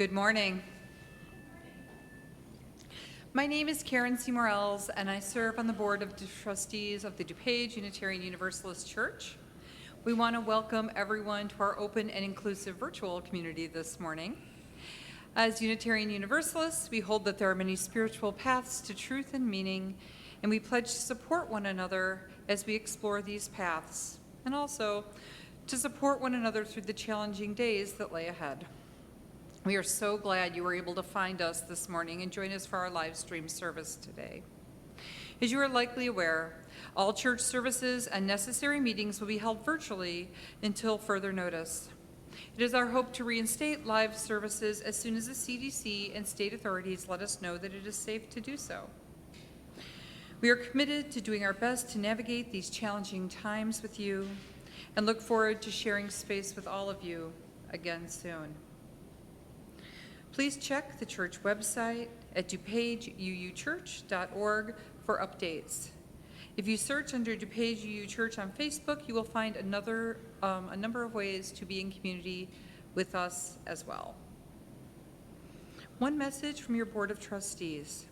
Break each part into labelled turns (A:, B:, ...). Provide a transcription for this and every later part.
A: Good morning. My name is Karen Seymour-Ells, and I serve on the Board of Trustees of the DuPage Unitarian Universalist Church. We want to welcome everyone to our open and inclusive virtual community this morning. As Unitarian Universalists, we hold that there are many spiritual paths to truth and meaning, and we pledge to support one another as we explore these paths, and also to support one another through the challenging days that lay ahead. We are so glad you were able to find us this morning and join us for our live stream service today. As you are likely aware, all church services and necessary meetings will be held virtually until further notice. It is our hope to reinstate live services as soon as the CDC and state authorities let us know that it is safe to do so. We are committed to doing our best to navigate these challenging times with you and look forward to sharing space with all of you again soon. Please check the church website at dupageuchurch.org for updates. If you search under DuPage UU Church on Facebook, you will find a number of ways to be in community with us as well. One message from your Board of Trustees.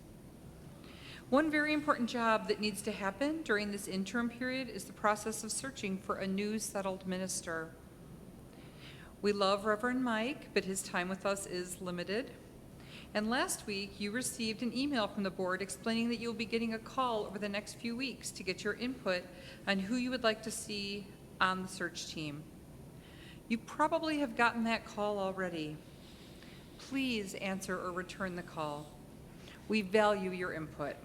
A: One very important job that needs to happen during this interim period is the process of searching for a new settled minister. We love Reverend Mike, but his time with us is limited. And last week, you received an email from the board explaining that you'll be getting a call over the next few weeks to get your input on who you would like to see on the search team. You probably have gotten that call already. Please answer or return the call. We value your input.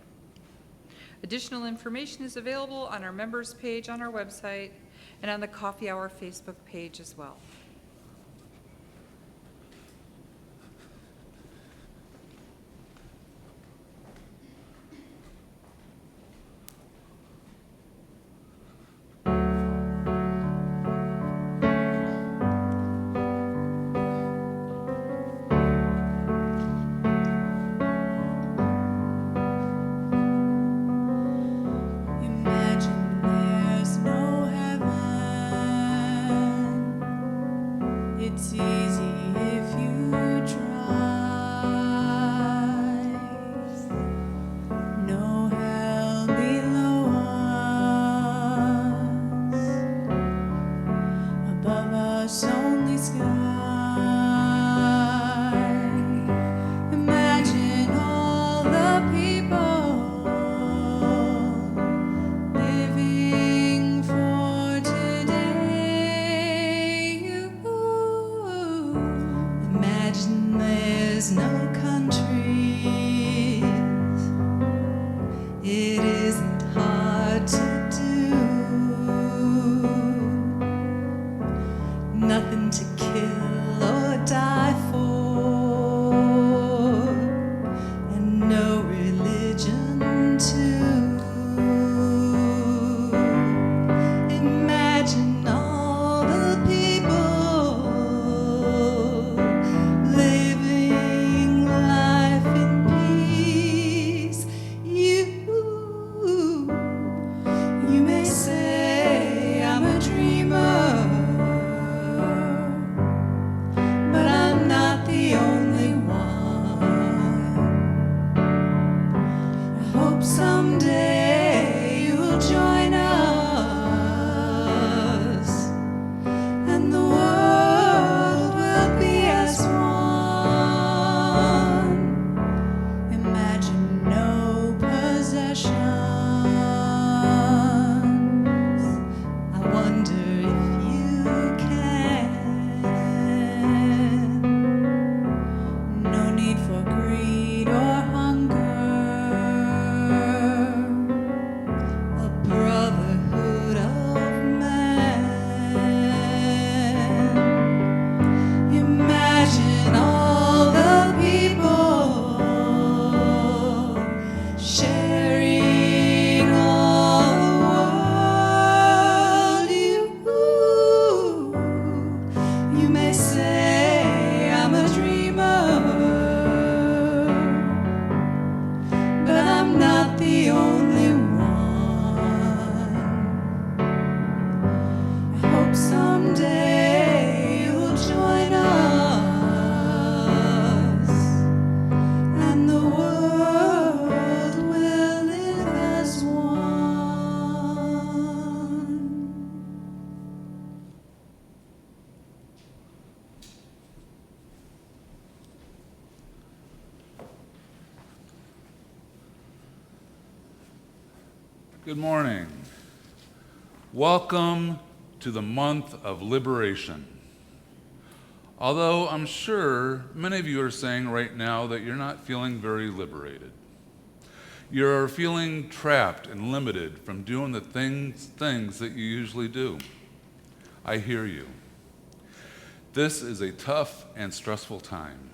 A: Additional information is available on our members page on our website and on the Coffee Hour Facebook page as well.
B: Someday you'll join us. Good morning. Welcome to the month of liberation. Although I'm sure many of you are saying right now that you're not feeling very liberated. You're feeling trapped and limited from doing the things that you usually do. I hear you. This is a tough and stressful time.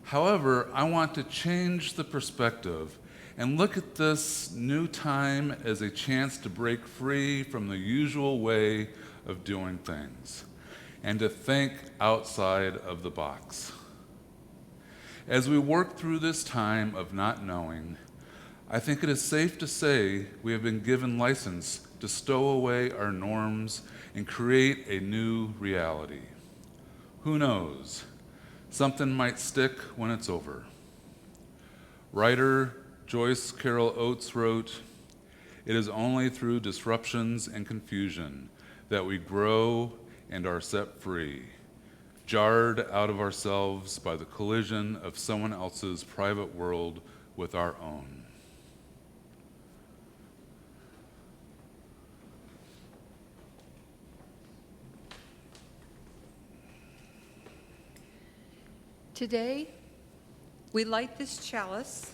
B: However, I want to change the perspective and look at this new time as a chance to break free from the usual way of doing things and to think outside of the box. As we work through this time of not knowing, I think it is safe to say we have been given license to stow away our norms and create a new reality. Who knows? Something might stick when it's over. Writer Joyce Carol Oates wrote, "It is only through disruptions and confusion that we grow and are set free, jarred out of ourselves by the collision of someone else's private world with our own."
A: Today, we light this chalice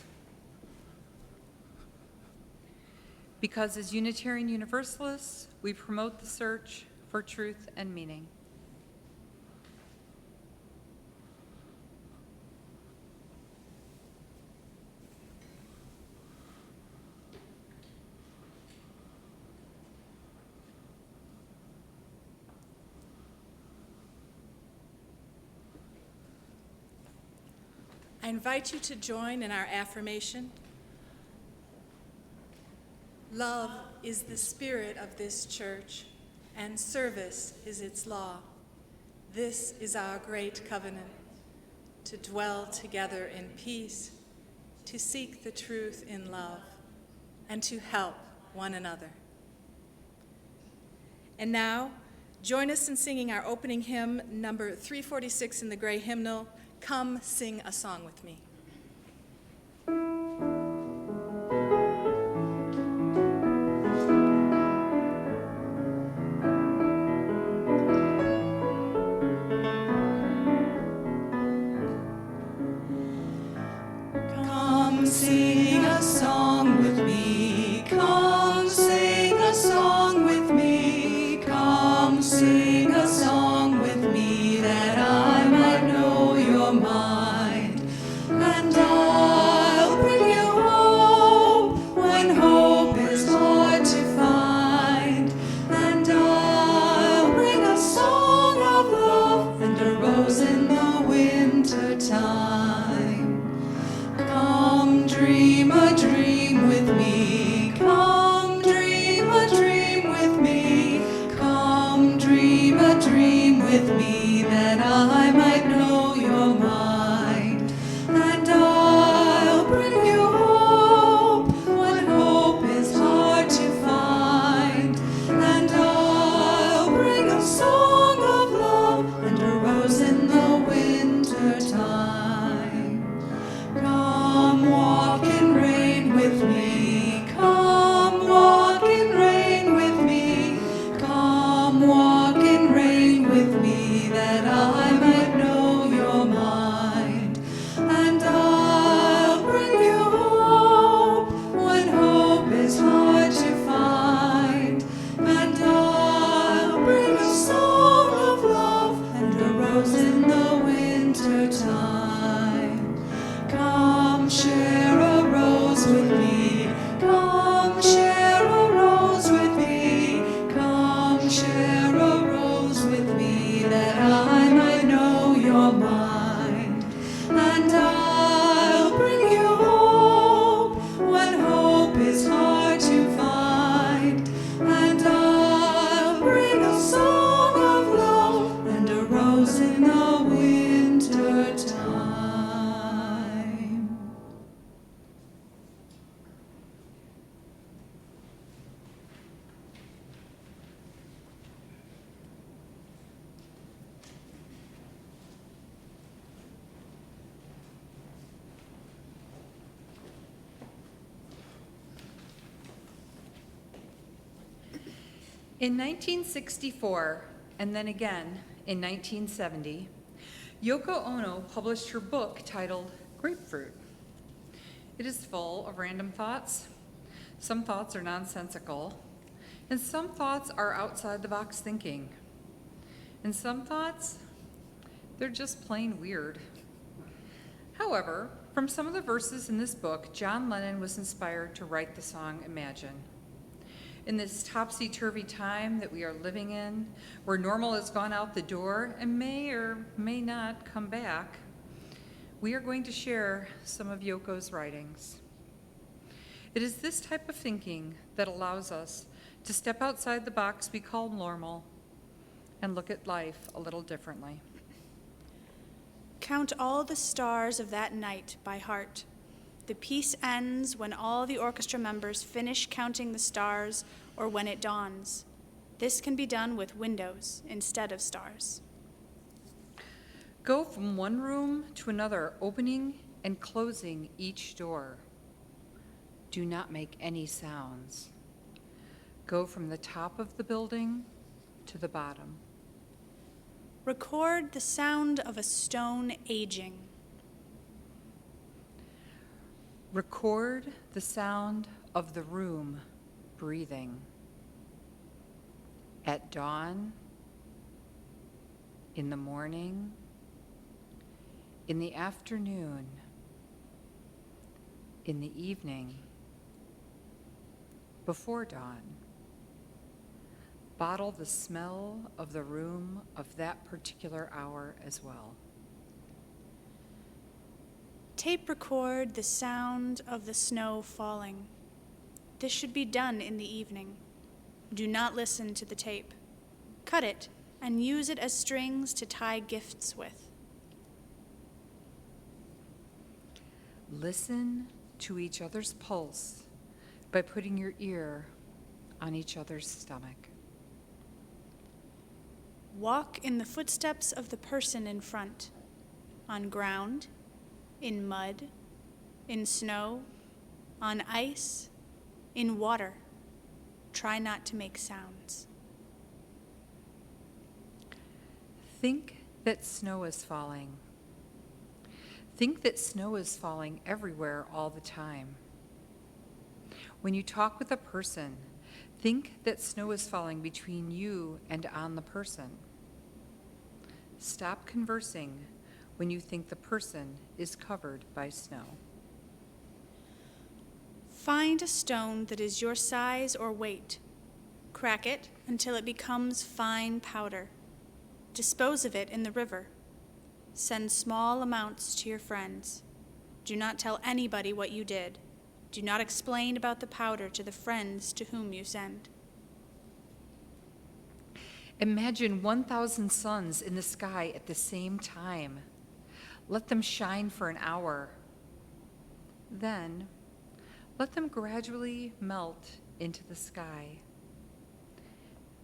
A: because as Unitarian Universalists, we promote the search for truth and meaning.
C: I invite you to join in our affirmation. Love is the spirit of this church, and service is its law. This is our great covenant, to dwell together in peace, to seek the truth in love, and to help one another. And now, join us in singing our opening hymn, number 346 in the Gray Hymnal, "Come Sing a Song with Me."
D: Come sing a song with me, come sing a song with me, come sing a song with me, that I might know your mind, and I'll bring you hope when hope is hard to find, and I'll bring a song of love and a rose in the winter time. Come dream
A: In 1964, and then again in 1970, Yoko Ono published her book titled Grapefruit. It is full of random thoughts. Some thoughts are nonsensical, and some thoughts are outside the box thinking. And some thoughts, they're just plain weird. However, from some of the verses in this book, John Lennon was inspired to write the song Imagine. In this topsy-turvy time that we are living in, where normal has gone out the door and may or may not come back, we are going to share some of Yoko's writings. It is this type of thinking that allows us to step outside the box we call normal and look at life a little differently.
E: Count all the stars of that night by heart. The piece ends when all the orchestra members finish counting the stars or when it dawns. This can be done with windows instead of stars.
A: Go from one room to another, opening and closing each door. Do not make any sounds. Go from the top of the building to the bottom.
E: Record the sound of a stone aging.
A: Record the sound of the room breathing. At dawn, in the morning, in the afternoon, in the evening, before dawn. Bottle the smell of the room of that particular hour as well.
E: Tape record the sound of the snow falling. This should be done in the evening. Do not listen to the tape. Cut it and use it as strings to tie gifts with.
A: Listen to each other's pulse by putting your ear on each other's stomach.
E: Walk in the footsteps of the person in front, on ground, in mud, in snow, on ice, in water. Try not to make sounds.
A: Think that snow is falling. Think that snow is falling everywhere all the time. When you talk with a person, think that snow is falling between you and on the person. Stop conversing when you think the person is covered by snow.
E: Find a stone that is your size or weight. Crack it until it becomes fine powder. Dispose of it in the river. Send small amounts to your friends. Do not tell anybody what you did. Do not explain about the powder to the friends to whom you send.
A: Imagine 1,000 suns in the sky at the same time. Let them shine for an hour. Then, let them gradually melt into the sky.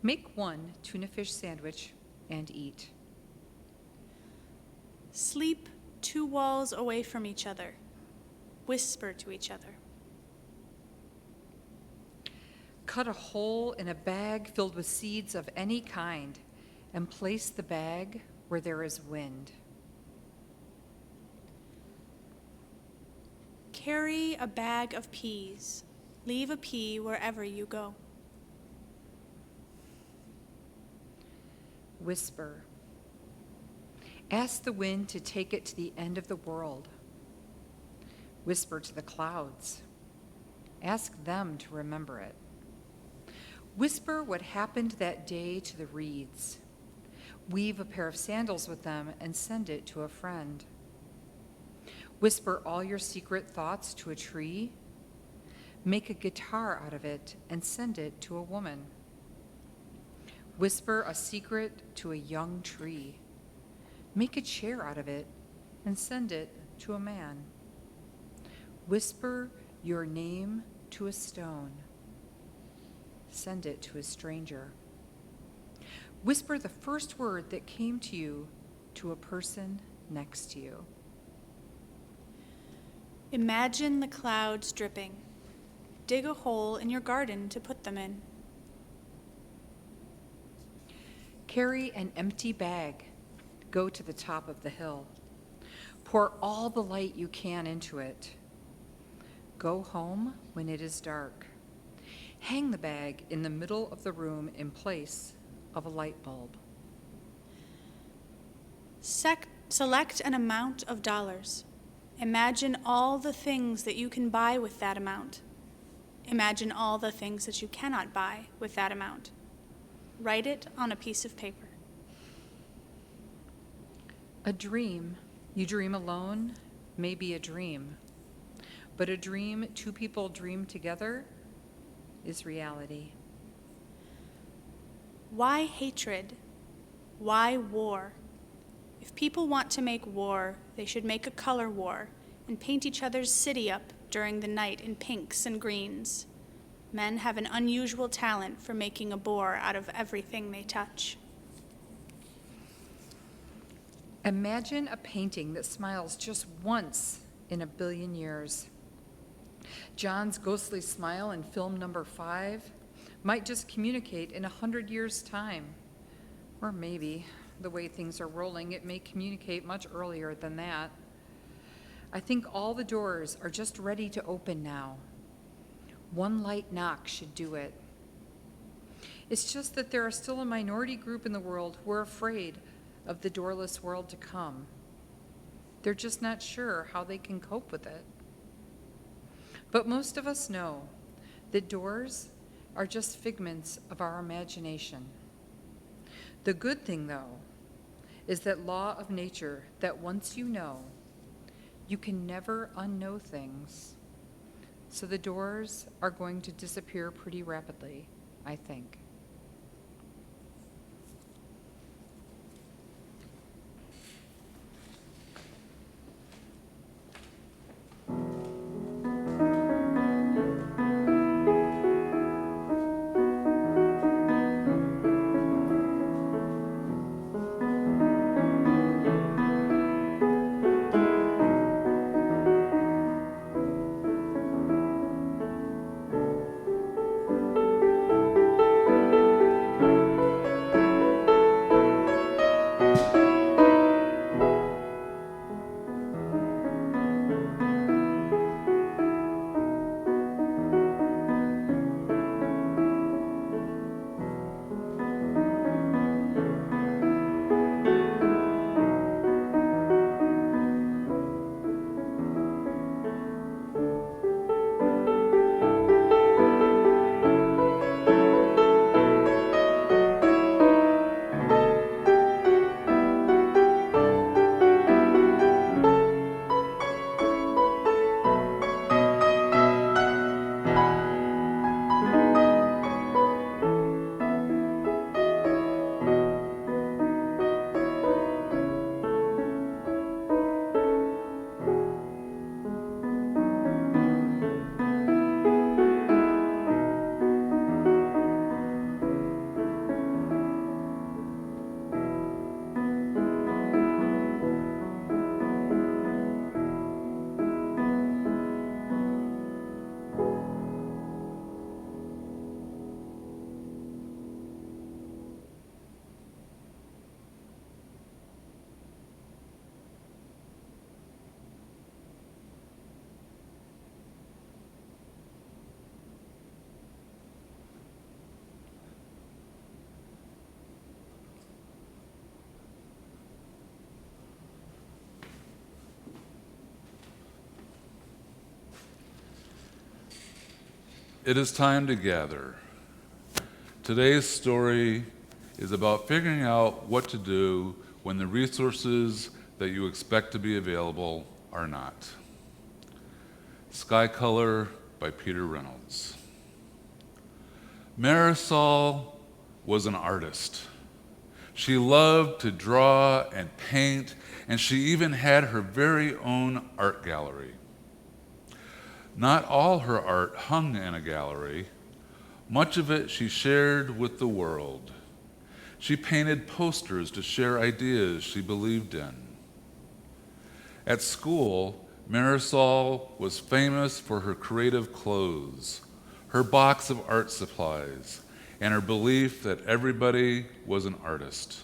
A: Make one tuna fish sandwich and eat.
E: Sleep 2 walls away from each other. Whisper to each other.
A: Cut a hole in a bag filled with seeds of any kind and place the bag where there is wind.
E: Carry a bag of peas. Leave a pea wherever you go.
A: Whisper. Ask the wind to take it to the end of the world. Whisper to the clouds. Ask them to remember it. Whisper what happened that day to the reeds. Weave a pair of sandals with them and send it to a friend. Whisper all your secret thoughts to a tree. Make a guitar out of it and send it to a woman. Whisper a secret to a young tree. Make a chair out of it and send it to a man. Whisper your name to a stone. Send it to a stranger. Whisper the first word that came to you to a person next to you.
E: Imagine the clouds dripping. Dig a hole in your garden to put them in.
A: Carry an empty bag. Go to the top of the hill. Pour all the light you can into it. Go home when it is dark. Hang the bag in the middle of the room in place of a light bulb.
E: Select an amount of dollars. Imagine all the things that you can buy with that amount. Imagine all the things that you cannot buy with that amount. Write it on a piece of paper.
A: A dream you dream alone may be a dream, but a dream two people dream together is reality.
E: Why hatred? Why war? If people want to make war, they should make a color war and paint each other's city up during the night in pinks and greens. Men have an unusual talent for making a bore out of everything they touch.
A: Imagine a painting that smiles just once in a billion years. John's ghostly smile in film number 5 might just communicate in 100 years' time. Or maybe, the way things are rolling, it may communicate much earlier than that. I think all the doors are just ready to open now. One light knock should do it. It's just that there are still a minority group in the world who are afraid of the doorless world to come. They're just not sure how they can cope with it. But most of us know that doors are just figments of our imagination. The good thing, though, is that law of nature that once you know, you can never unknow things. So the doors are going to disappear pretty rapidly, I think.
B: It is time to gather. Today's story is about figuring out what to do when the resources that you expect to be available are not. Sky Color by Peter Reynolds. Marisol was an artist. She loved to draw and paint, and she even had her very own art gallery. Not all her art hung in a gallery. Much of it she shared with the world. She painted posters to share ideas she believed in. At school, Marisol was famous for her creative clothes, her box of art supplies, and her belief that everybody was an artist.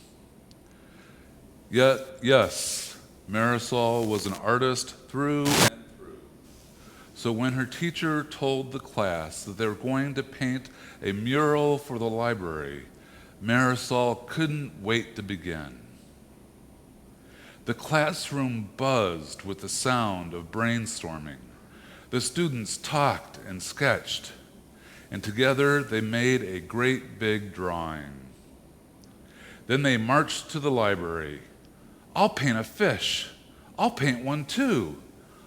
B: Yet, yes, Marisol was an artist through and through. So when her teacher told the class that they were going to paint a mural for the library, Marisol couldn't wait to begin. The classroom buzzed with the sound of brainstorming. The students talked and sketched, and together they made a great big drawing. Then they marched to the library. I'll paint a fish. I'll paint one too.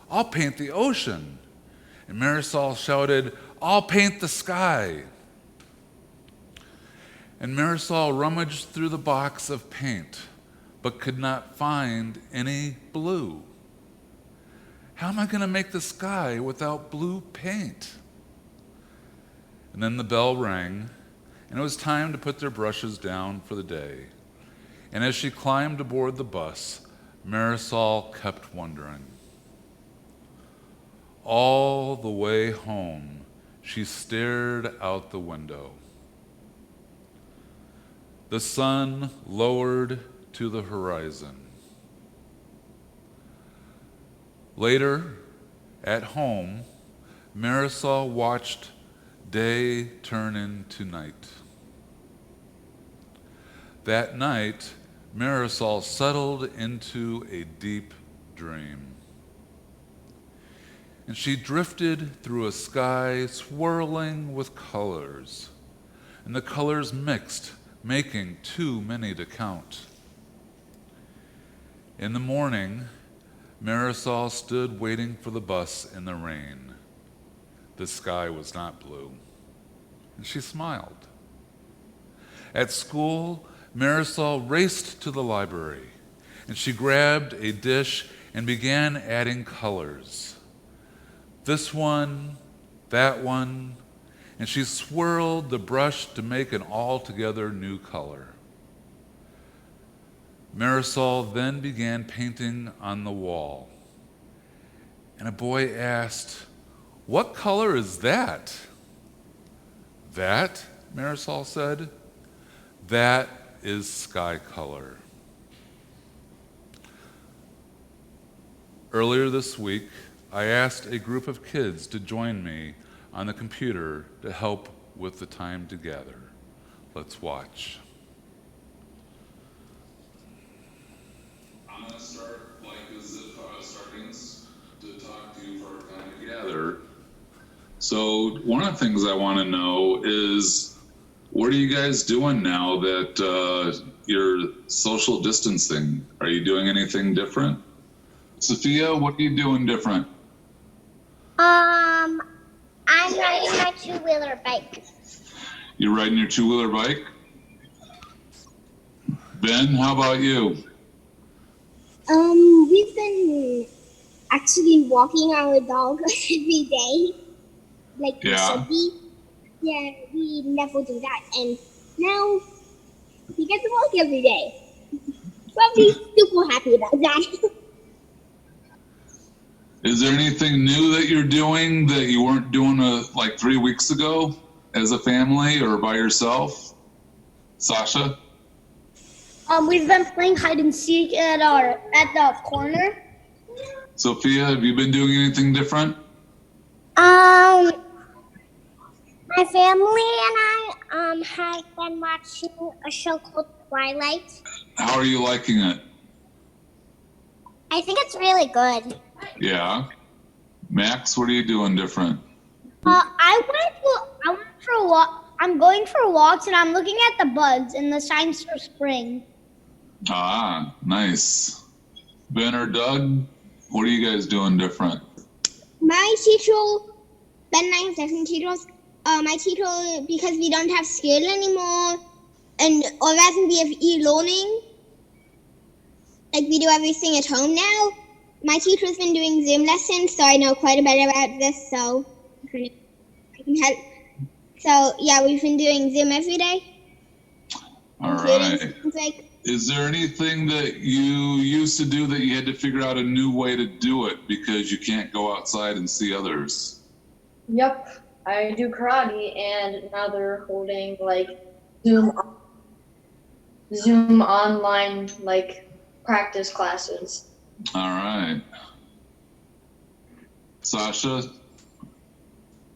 B: I'll paint the ocean. And Marisol shouted, I'll paint the sky. And Marisol rummaged through the box of paint, but could not find any blue. How am I going to make the sky without blue paint? And then the bell rang, and it was time to put their brushes down for the day. And as she climbed aboard the bus, Marisol kept wondering. All the way home, she stared out the window. The sun lowered to the horizon. Later, at home, Marisol watched day turn into night. That night, Marisol settled into a deep dream. And she drifted through a sky swirling with colors, and the colors mixed, making too many to count. In the morning, Marisol stood waiting for the bus in the rain. The sky was not blue, and she smiled. At school, Marisol raced to the library, and she grabbed a dish and began adding colors. This one, that one, and she swirled the brush to make an altogether new color. Marisol then began painting on the wall, and a boy asked, "What color is that?" "That," Marisol said, "that is sky color." Earlier this week, I asked a group of kids to join me on the computer to help with the time together. Let's watch. I'm going to start like as if I was starting to talk to you for our time together. So one of the things I want to know is, what are you guys doing now that you're social distancing? Are you doing anything different? Sophia, what are you doing different?
F: I'm riding my two-wheeler bike.
B: You're riding your two-wheeler bike? Ben, how about you?
F: We've been actually walking our dog every day, like we should be. Yeah, we never do that, and now we get to walk every day. Probably super happy about that.
B: Is there anything new that you're doing that you weren't doing like 3 weeks ago as a family or by yourself? Sasha?
F: We've been playing hide and seek at the corner.
B: Sophia, have you been doing anything different?
F: My family and I have been watching a show called Twilight.
B: How are you liking it?
F: I think it's really good.
B: Yeah. Max, what are you doing different?
F: I went for a walk. I'm going for walks and I'm looking at the buds and the signs for spring.
B: Ah, nice. Ben or Doug, what are you guys doing different?
F: My teacher, Ben and I have different teachers. My teacher, because we don't have school anymore, or rather we have e-learning, like we do everything at home now. My teacher's been doing Zoom lessons, so I know quite a bit about this, so I can help. So yeah, we've been doing Zoom every day.
B: All right. Is there anything that you used to do that you had to figure out a new way to do it because you can't go outside and see others?
G: Yep. I do karate, and now they're holding like Zoom online like practice classes.
B: All right. Sasha?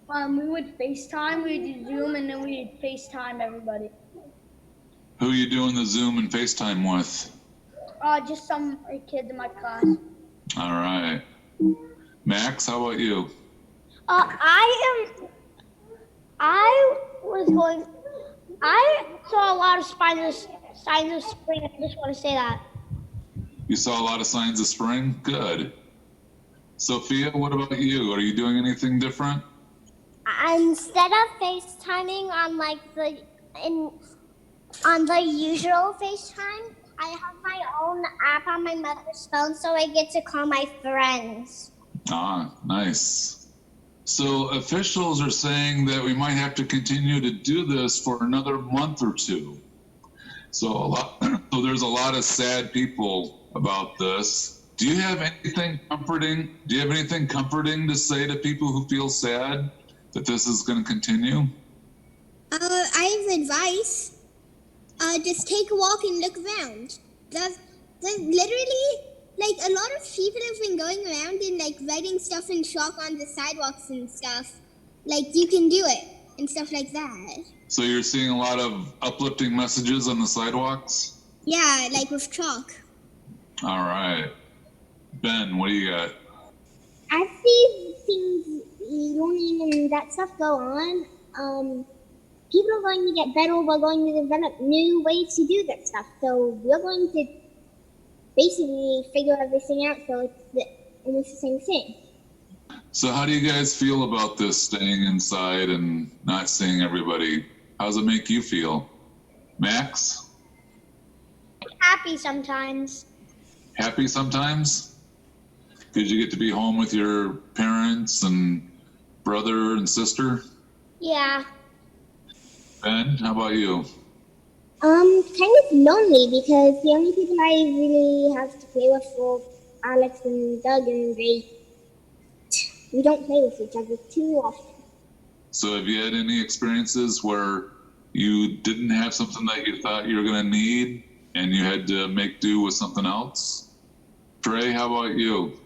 H: We would FaceTime, we would do Zoom, and then we would FaceTime everybody.
B: Who are you doing the Zoom and FaceTime with?
H: Just some kids in my class.
B: All right. Max, how about you?
H: I saw a lot of signs of spring. I just want to say that.
B: You saw a lot of signs of spring? Good. Sophia, what about you? Are you doing anything different?
I: Instead of FaceTiming on the usual FaceTime, I have my own app on my mother's phone, so I get to call my friends.
B: Ah, nice. So officials are saying that we might have to continue to do this for another month or two. So there's a lot of sad people about this. Do you have anything comforting? Do you have anything comforting to say to people who feel sad that this is going to continue?
F: I have advice. Just take a walk and look around. There's literally, like, a lot of people have been going around and, like, writing stuff in chalk on the sidewalks and stuff. Like, you can do it and stuff like that.
B: So you're seeing a lot of uplifting messages on the sidewalks?
F: Yeah, like with chalk.
B: All right. Ben, what do you got?
I: As these things, learning and that stuff go on, people are going to get better. We're going to develop new ways to do that stuff. So we're going to basically figure everything out so it's almost the same thing.
B: So how do you guys feel about this staying inside and not seeing everybody? How does it make you feel? Max?
I: Happy sometimes.
B: Happy sometimes? Because you get to be home with your parents and brother and sister?
I: Yeah.
B: Ben, how about you?
I: Kind of lonely because the only people I really have to play with are Alex and Doug, and we don't play with each other too often.
B: So have you had any experiences where you didn't have something that you thought you were going to need and you had to make do with something else? Trey, how about you?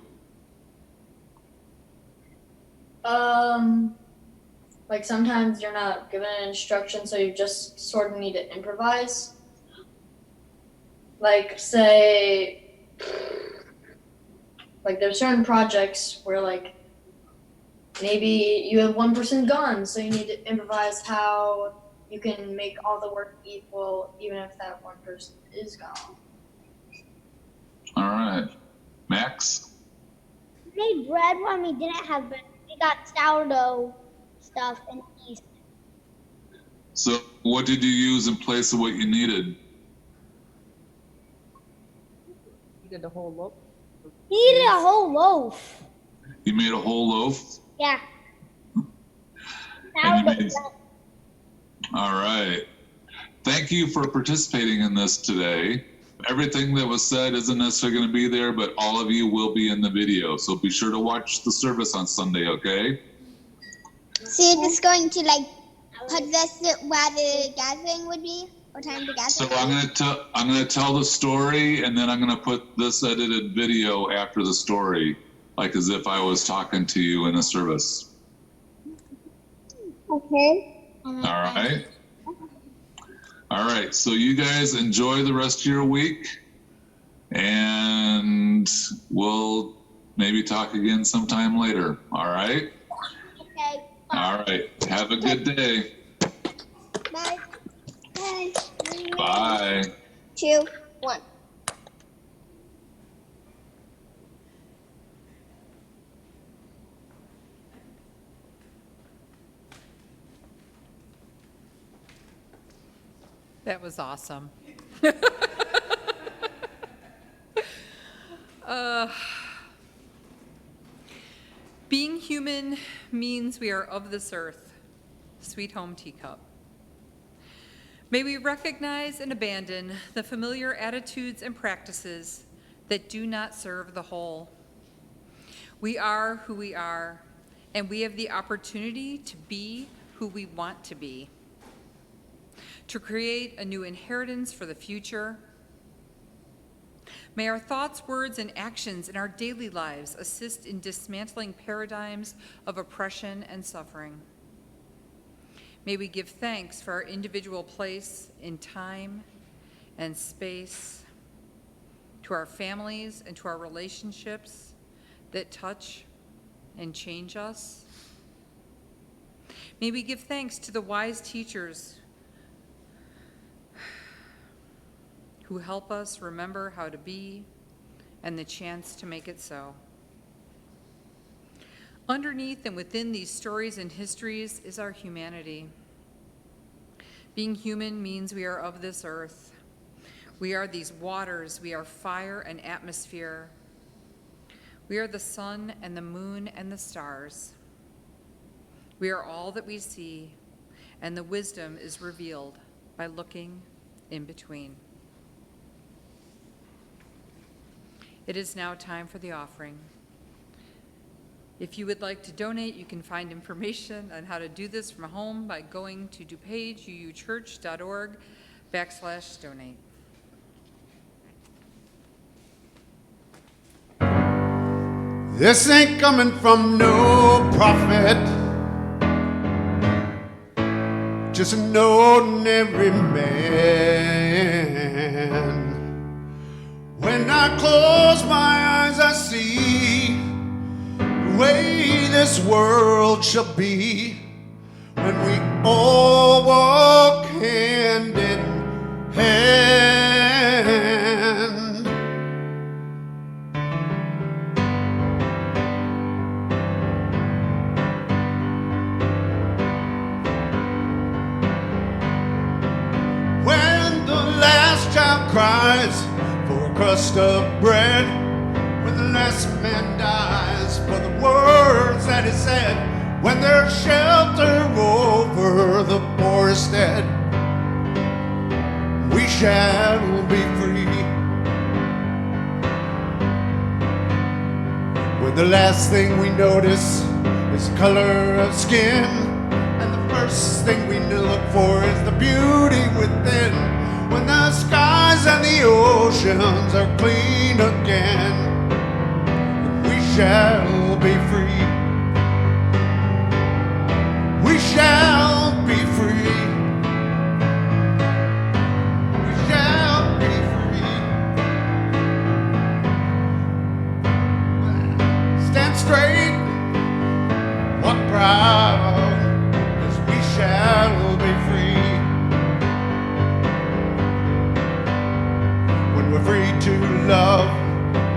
G: Like sometimes you're not given an instruction, so you just sort of need to improvise. Like say, like there's certain projects where like maybe you have one person gone, so you need to improvise how you can make all the work equal, even if that one person is gone.
B: All right. Max?
I: We made bread when we didn't have bread. We got sourdough stuff and yeast.
B: So what did you use in place of what you needed?
J: You did the whole loaf?
I: He did a whole loaf.
B: You made a whole loaf?
I: Yeah.
B: And you made... All right. Thank you for participating in this today. Everything that was said isn't necessarily going to be there, but all of you will be in the video. So be sure to watch the service on Sunday, okay?
F: So you're just going to, like, put this where the gathering would be? Or time to gather?
B: So I'm gonna tell the story, and then I'm gonna put this edited video after the story, like as if I was talking to you in a service.
I: Okay.
B: All right. All right. So you guys enjoy the rest of your week, and we'll maybe talk again sometime later. All right.
I: Okay.
B: All right. Have a good day.
F: Bye. Bye.
B: Bye.
F: 2, 1.
A: That was awesome. Being human means we are of this earth. Sweet home teacup. May we recognize and abandon the familiar attitudes and practices that do not serve the whole. We are who we are, and we have the opportunity to be who we want to be, to create a new inheritance for the future. May our thoughts, words, and actions in our daily lives assist in dismantling paradigms of oppression and suffering. May we give thanks for our individual place in time and space, to our families and to our relationships that touch and change us. May we give thanks to the wise teachers who help us remember how to be and the chance to make it so. Underneath and within these stories and histories is our humanity. Being human means we are of this earth. We are these waters, we are fire and atmosphere. We are the sun and the moon and the stars. We are all that we see, and the wisdom is revealed by looking in between. It is now time for the offering. If you would like to donate, you can find information on how to do this from home by going to DuPageUUchurch.org/donate.
K: This ain't coming from no prophet, just an ordinary man. When I close my eyes, I see the way this world shall be when we all walk hand in hand. When the last child cries for a crust of bread, when the last man dies for the words that he said, when there's shelter over the poorest head, we shall be free. When the last thing we notice is the color of skin, and the first thing we look for is the beauty within. When the skies and the oceans are clean again, we shall be free. We shall be free. We shall be free. Stand straight, walk proud, 'cause we shall be free. When we're free to love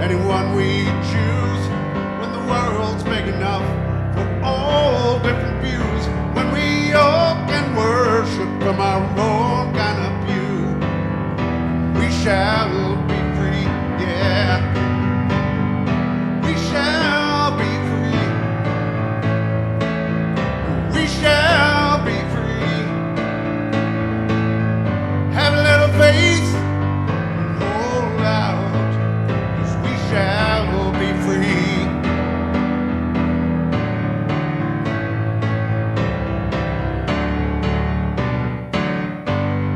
K: anyone we choose, when the world's big enough for all different views, when we all can worship from our own kind of view, we shall be free, yeah. We shall be free. We shall be free. Have a little faith and hold out, 'cause we shall be free.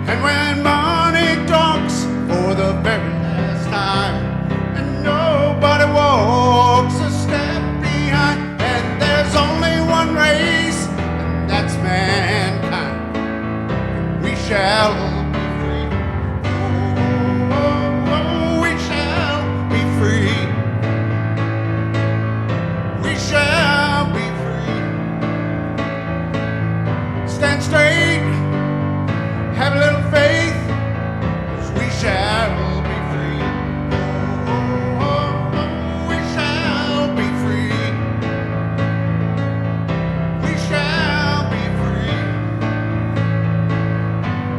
K: And when money talks for the very last time, and nobody walks a step behind, and there's only one race, and that's mankind, we shall be free. Oh, oh, oh, we shall be free. We shall be free. Stand straight, have a little faith, 'cause we shall be free. Oh, oh, oh, we shall be free. We shall be free.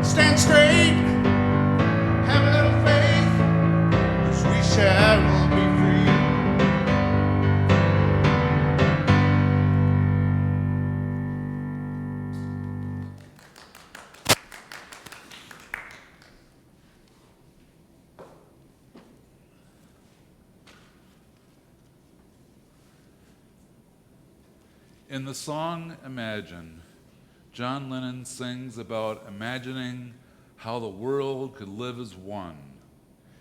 K: Stand straight, have a little faith, 'cause we shall be free.
B: In the song Imagine, John Lennon sings about imagining how the world could live as one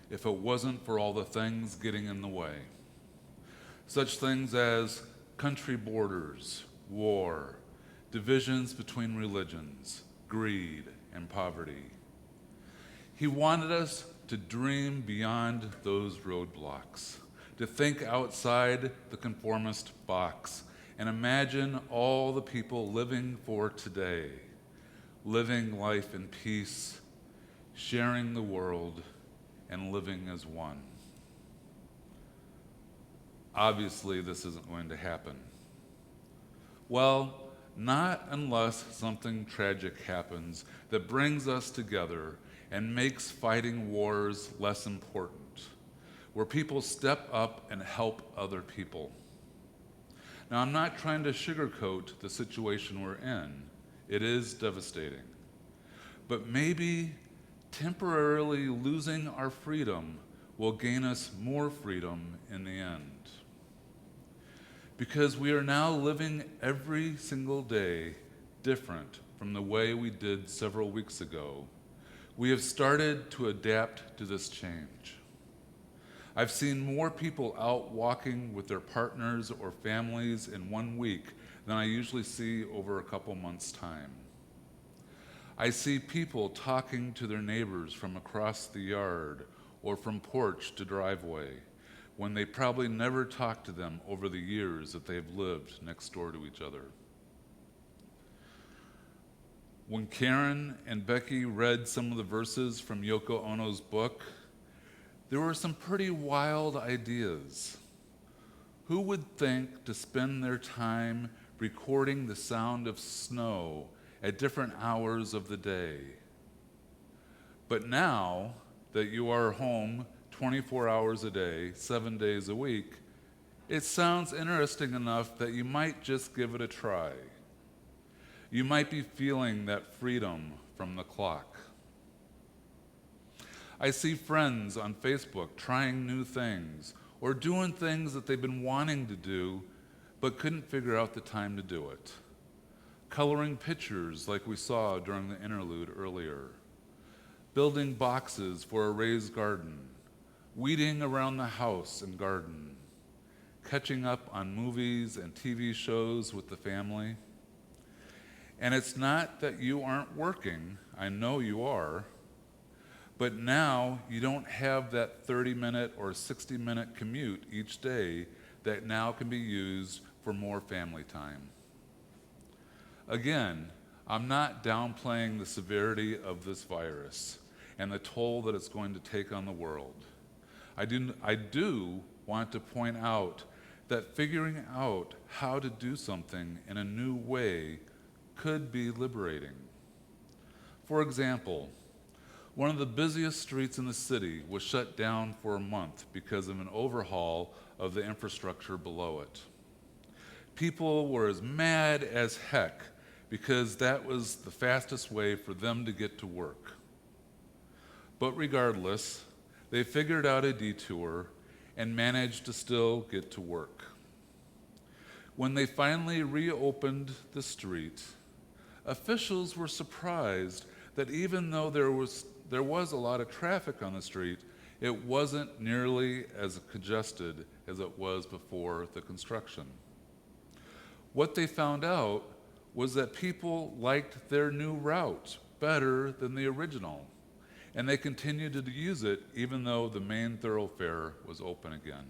B: if it wasn't for all the things getting in the way. Such things as country borders, war, divisions between religions, greed, and poverty. He wanted us to dream beyond those roadblocks, to think outside the conformist box, and imagine all the people living for today, living life in peace, sharing the world, and living as one. Obviously, this isn't going to happen. Well, not unless something tragic happens that brings us together and makes fighting wars less important, where people step up and help other people. Now, I'm not trying to sugarcoat the situation we're in. It is devastating. But maybe temporarily losing our freedom will gain us more freedom in the end. Because we are now living every single day different from the way we did several weeks ago, we have started to adapt to this change. I've seen more people out walking with their partners or families in 1 week than I usually see over a couple months' time. I see people talking to their neighbors from across the yard or from porch to driveway when they probably never talked to them over the years that they've lived next door to each other. When Karen and Becky read some of the verses from Yoko Ono's book, there were some pretty wild ideas. Who would think to spend their time recording the sound of snow at different hours of the day? But now that you are home 24 hours a day, 7 days a week, it sounds interesting enough that you might just give it a try. You might be feeling that freedom from the clock. I see friends on Facebook trying new things or doing things that they've been wanting to do but couldn't figure out the time to do it. Coloring pictures like we saw during the interlude earlier. Building boxes for a raised garden. Weeding around the house and garden. Catching up on movies and TV shows with the family. And it's not that you aren't working, I know you are, but now you don't have that 30-minute or 60-minute commute each day that now can be used for more family time. Again, I'm not downplaying the severity of this virus and the toll that it's going to take on the world. I do want to point out that figuring out how to do something in a new way could be liberating. For example, one of the busiest streets in the city was shut down for a month because of an overhaul of the infrastructure below it. People were as mad as heck because that was the fastest way for them to get to work. But regardless, they figured out a detour and managed to still get to work. When they finally reopened the street, officials were surprised that even though there was a lot of traffic on the street, it wasn't nearly as congested as it was before the construction. What they found out was that people liked their new route better than the original, and they continued to use it even though the main thoroughfare was open again.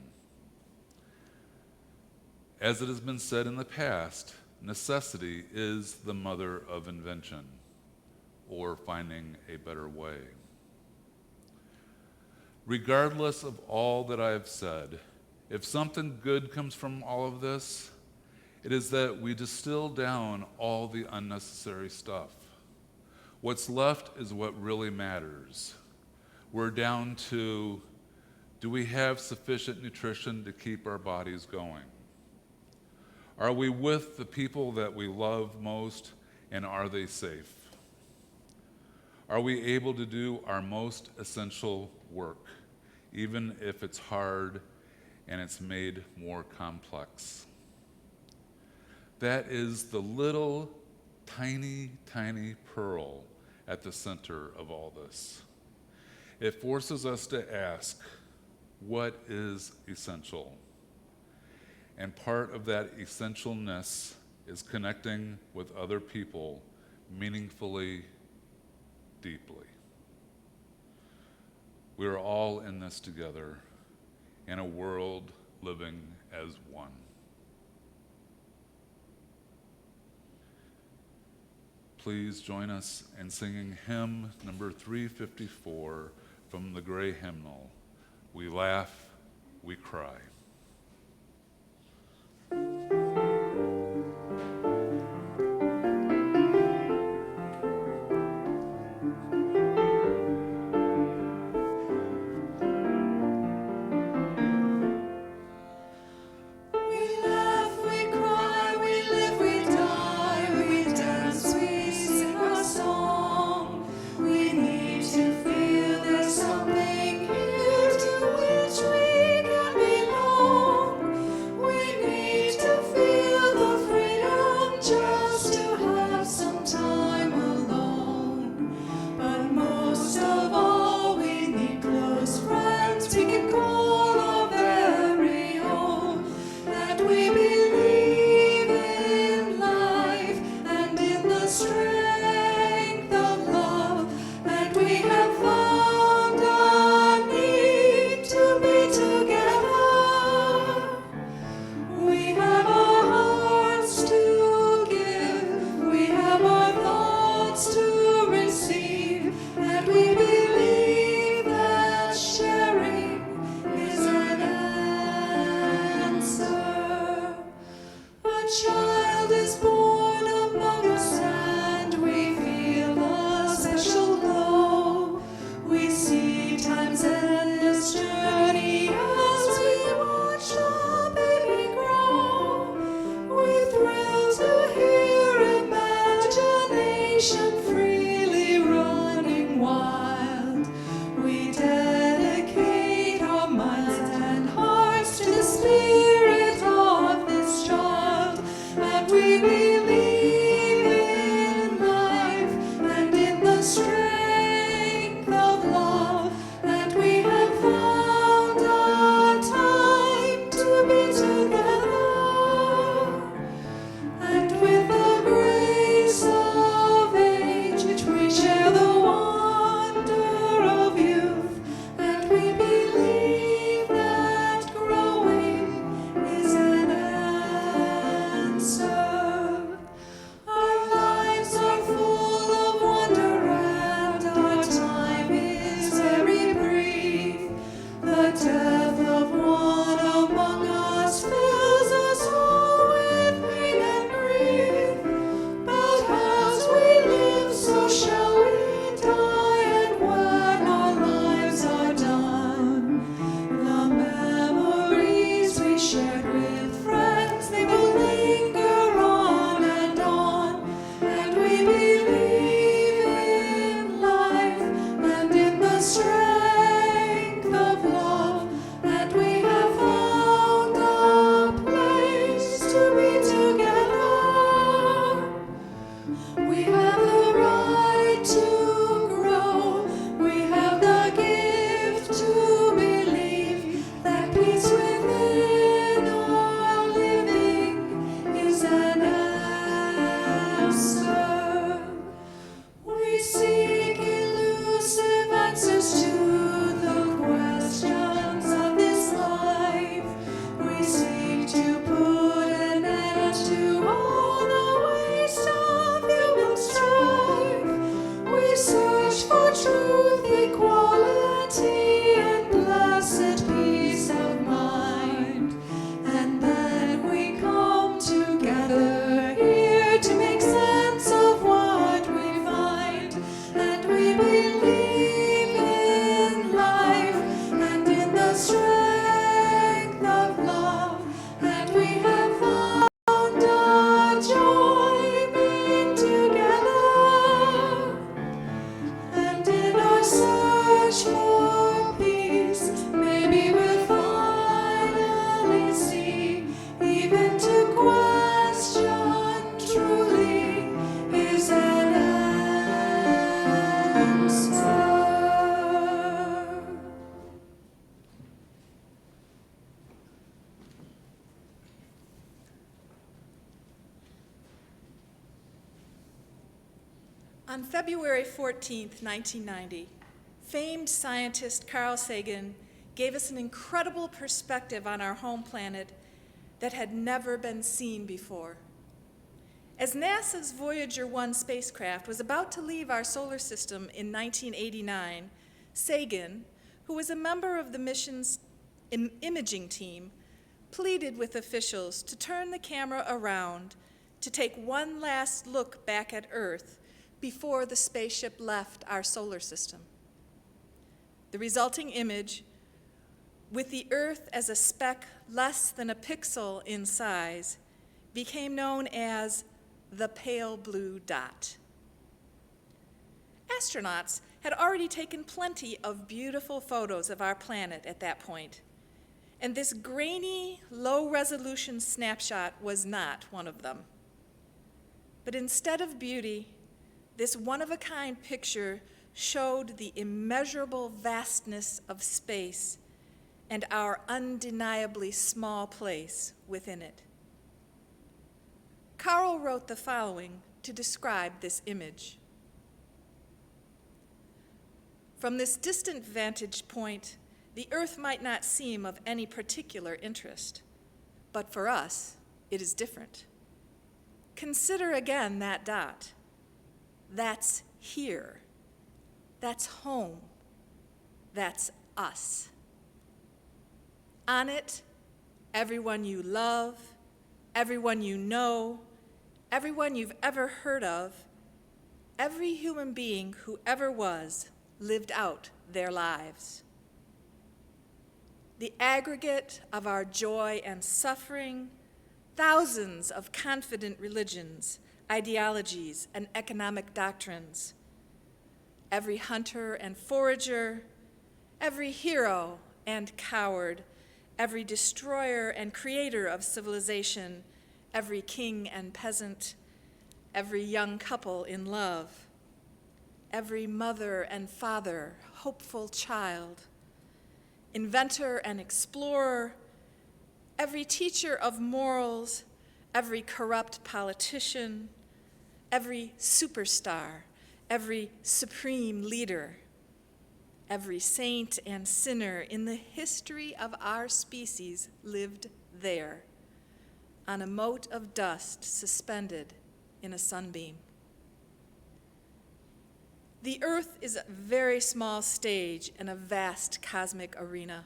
B: As it has been said in the past, necessity is the mother of invention, or finding a better way. Regardless of all that I have said, if something good comes from all of this, it is that we distill down all the unnecessary stuff. What's left is what really matters. We're down to, do we have sufficient nutrition to keep our bodies going? Are we with the people that we love most, and are they safe? Are we able to do our most essential work, even if it's hard and it's made more complex? That is the little tiny, tiny pearl at the center of all this. It forces us to ask, what is essential? And part of that essentialness is connecting with other people meaningfully, deeply. We are all in this together in a world living as one. Please join us in singing hymn number 354 from the Gray Hymnal. We laugh, we cry.
D: Child is born among us, and
C: On February 14th, 1990, famed scientist Carl Sagan gave us an incredible perspective on our home planet that had never been seen before. As NASA's Voyager 1 spacecraft was about to leave our solar system in 1989, Sagan, who was a member of the mission's imaging team, pleaded with officials to turn the camera around to take one last look back at Earth before the spaceship left our solar system. The resulting image, with the Earth as a speck less than a pixel in size, became known as the pale blue dot. Astronauts had already taken plenty of beautiful photos of our planet at that point, and this grainy, low-resolution snapshot was not one of them. But instead of beauty, this one-of-a-kind picture showed the immeasurable vastness of space and our undeniably small place within it. Carl wrote the following to describe this image. From this distant vantage point, the Earth might not seem of any particular interest, but for us, it is different. Consider again that dot. That's here. That's home. That's us. On it, everyone you love, everyone you know, everyone you've ever heard of, every human being who ever was lived out their lives. The aggregate of our joy and suffering, thousands of confident religions, ideologies, and economic doctrines, every hunter and forager, every hero and coward, every destroyer and creator of civilization, every king and peasant, every young couple in love, every mother and father, hopeful child, inventor and explorer, every teacher of morals, every corrupt politician, every superstar, every supreme leader, every saint and sinner in the history of our species lived there, on a mote of dust suspended in a sunbeam. The Earth is a very small stage in a vast cosmic arena.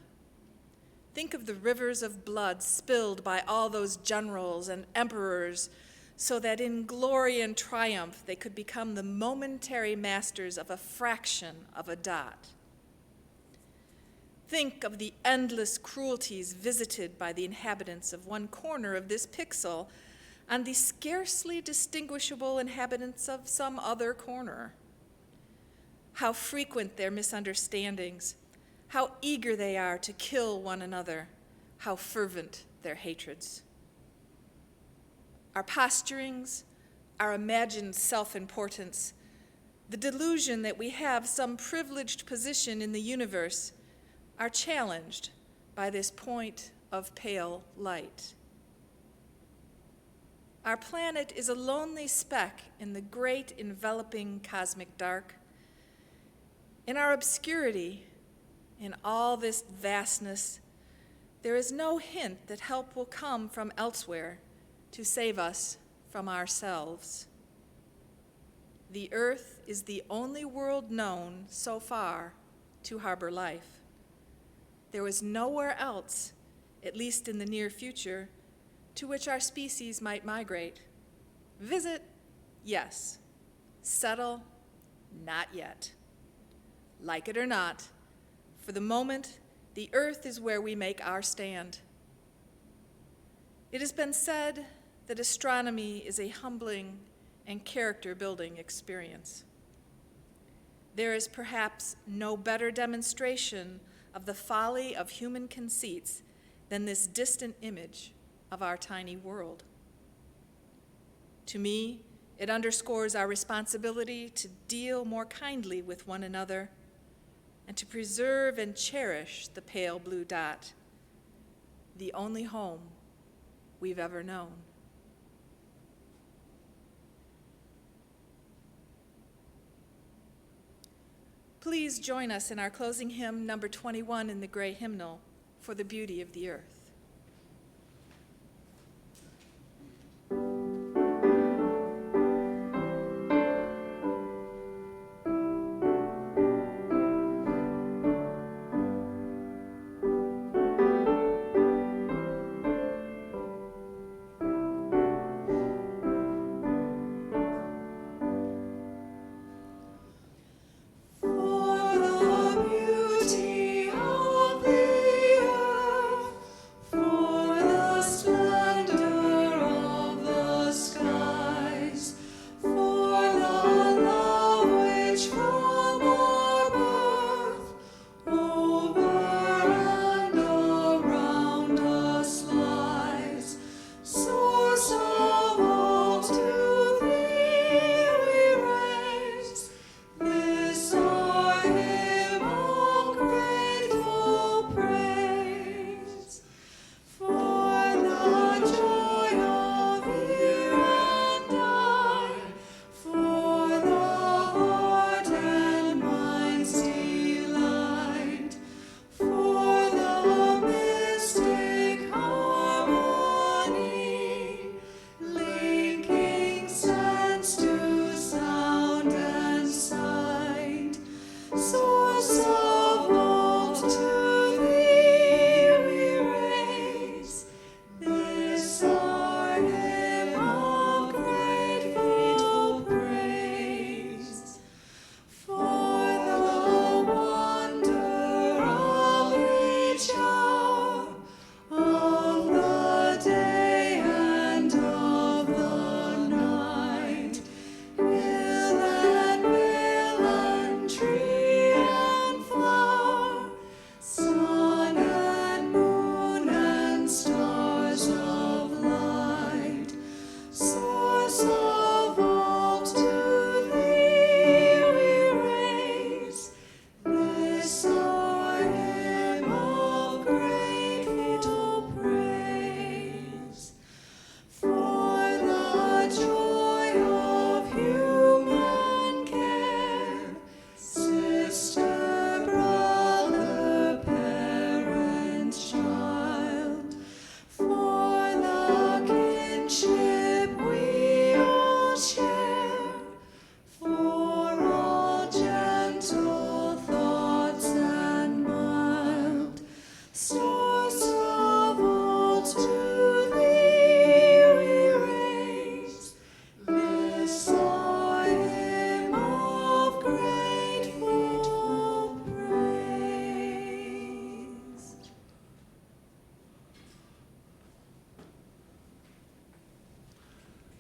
C: Think of the rivers of blood spilled by all those generals and emperors so that in glory and triumph they could become the momentary masters of a fraction of a dot. Think of the endless cruelties visited by the inhabitants of one corner of this pixel on the scarcely distinguishable inhabitants of some other corner. How frequent their misunderstandings, how eager they are to kill one another, how fervent their hatreds. Our posturings, our imagined self-importance, the delusion that we have some privileged position in the universe are challenged by this point of pale light. Our planet is a lonely speck in the great enveloping cosmic dark. In our obscurity, in all this vastness, there is no hint that help will come from elsewhere to save us from ourselves. The Earth is the only world known so far to harbor life. There is nowhere else, at least in the near future, to which our species might migrate. Visit, yes. Settle, not yet. Like it or not, for the moment, the Earth is where we make our stand. It has been said that astronomy is a humbling and character-building experience. There is perhaps no better demonstration of the folly of human conceits than this distant image of our tiny world. To me, it underscores our responsibility to deal more kindly with one another and to preserve and cherish the pale blue dot, the only home we've ever known. Please join us in our closing hymn, number 21 in the Gray Hymnal, For the Beauty of the Earth.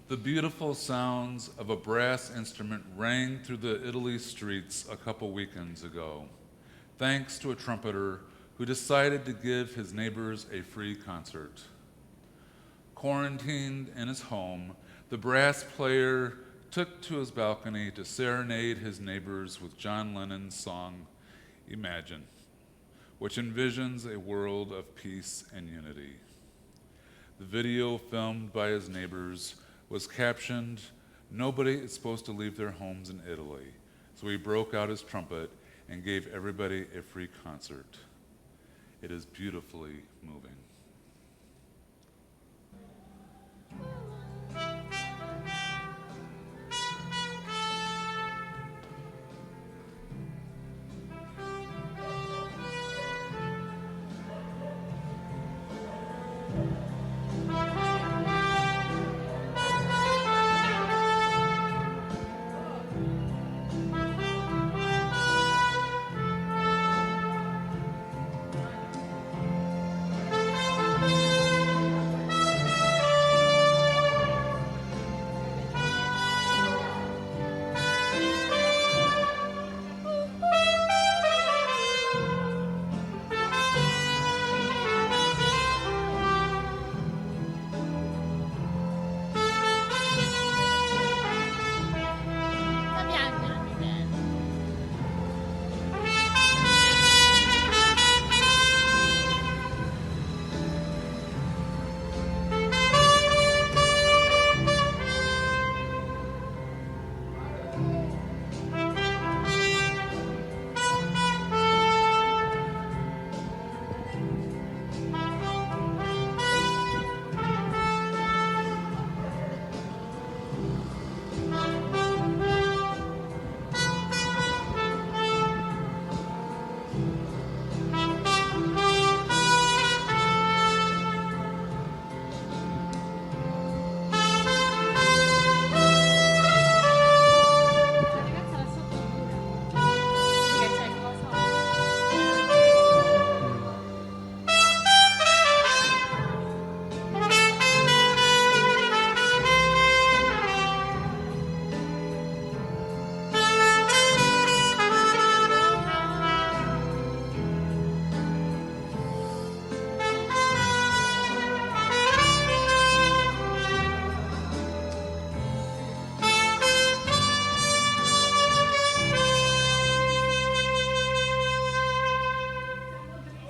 B: The beautiful sounds of a brass instrument rang through the Italy streets a couple weekends ago, thanks to a trumpeter who decided to give his neighbors a free concert. Quarantined in his home, the brass player took to his balcony to serenade his neighbors with John Lennon's song, Imagine, which envisions a world of peace and unity. The video filmed by his neighbors was captioned, "Nobody is supposed to leave their homes in Italy," so he broke out his trumpet and gave everybody a free concert. It is beautifully moving.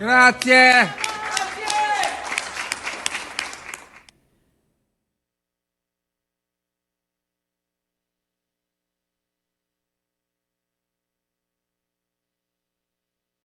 L: Grazie.